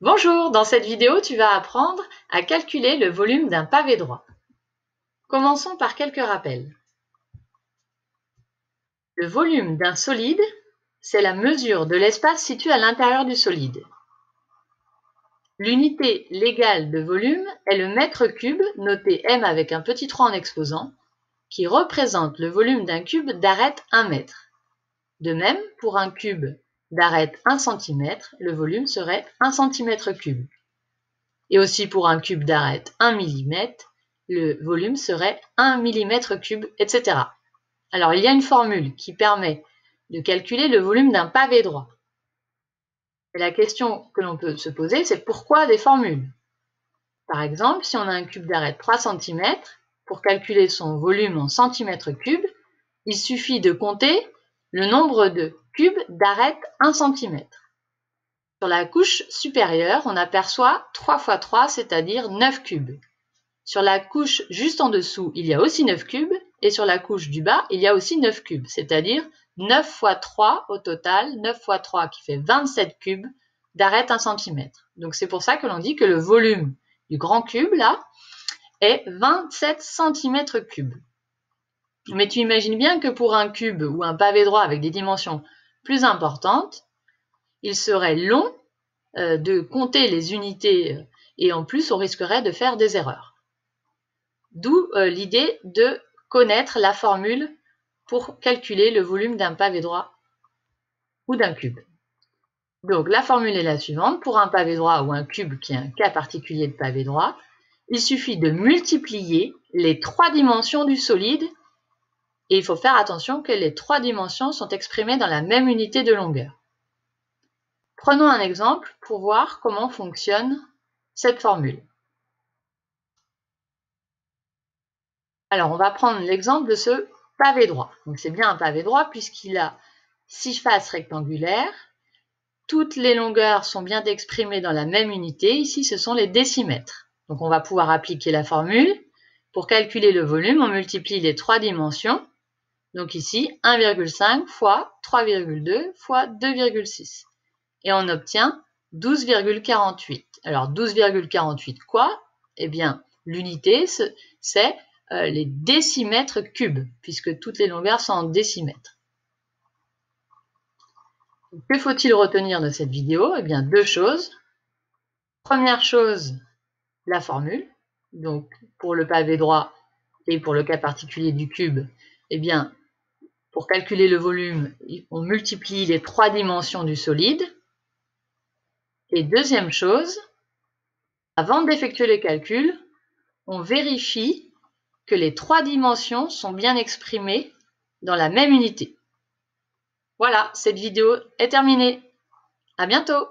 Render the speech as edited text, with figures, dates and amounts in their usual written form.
Bonjour, dans cette vidéo, tu vas apprendre à calculer le volume d'un pavé droit. Commençons par quelques rappels. Le volume d'un solide, c'est la mesure de l'espace situé à l'intérieur du solide. L'unité légale de volume est le mètre cube, noté M avec un petit 3 en exposant, qui représente le volume d'un cube d'arête 1 mètre. De même, pour un cube d'arête 1 cm, le volume serait 1 cm3. Et aussi pour un cube d'arête 1 mm, le volume serait 1 mm3, etc. Alors il y a une formule qui permet de calculer le volume d'un pavé droit. Et la question que l'on peut se poser, c'est pourquoi des formules? Par exemple, si on a un cube d'arête 3 cm, pour calculer son volume en centimètres cubes, il suffit de compter le nombre de cubes d'arête 1 cm. Sur la couche supérieure, on aperçoit 3 x 3, c'est-à-dire 9 cubes. Sur la couche juste en dessous, il y a aussi 9 cubes, et sur la couche du bas, il y a aussi 9 cubes, c'est-à-dire 9 x 3 au total, 9 x 3 qui fait 27 cubes d'arête 1 cm. Donc c'est pour ça que l'on dit que le volume du grand cube, là, est 27 cm3. Mais tu imagines bien que pour un cube ou un pavé droit avec des dimensions plus importantes, il serait long de compter les unités et en plus on risquerait de faire des erreurs. D'où l'idée de connaître la formule pour calculer le volume d'un pavé droit ou d'un cube. Donc la formule est la suivante. Pour un pavé droit ou un cube qui est un cas particulier de pavé droit, il suffit de multiplier les 3 dimensions du solide et il faut faire attention que les 3 dimensions sont exprimées dans la même unité de longueur. Prenons un exemple pour voir comment fonctionne cette formule. Alors, on va prendre l'exemple de ce pavé droit. Donc, c'est bien un pavé droit puisqu'il a 6 faces rectangulaires. Toutes les longueurs sont bien exprimées dans la même unité. Ici, ce sont les décimètres. Donc, on va pouvoir appliquer la formule. Pour calculer le volume, on multiplie les 3 dimensions. Donc ici, 1,5 fois 3,2 fois 2,6. Et on obtient 12,48. Alors 12,48 quoi? Eh bien, l'unité, c'est les décimètres cubes, puisque toutes les longueurs sont en décimètres. Que faut-il retenir de cette vidéo? Eh bien, 2 choses. Première chose, la formule. Donc, pour le pavé droit et pour le cas particulier du cube, eh bien, pour calculer le volume, on multiplie les 3 dimensions du solide. Et deuxième chose, avant d'effectuer le calcul, on vérifie que les 3 dimensions sont bien exprimées dans la même unité. Voilà, cette vidéo est terminée. À bientôt!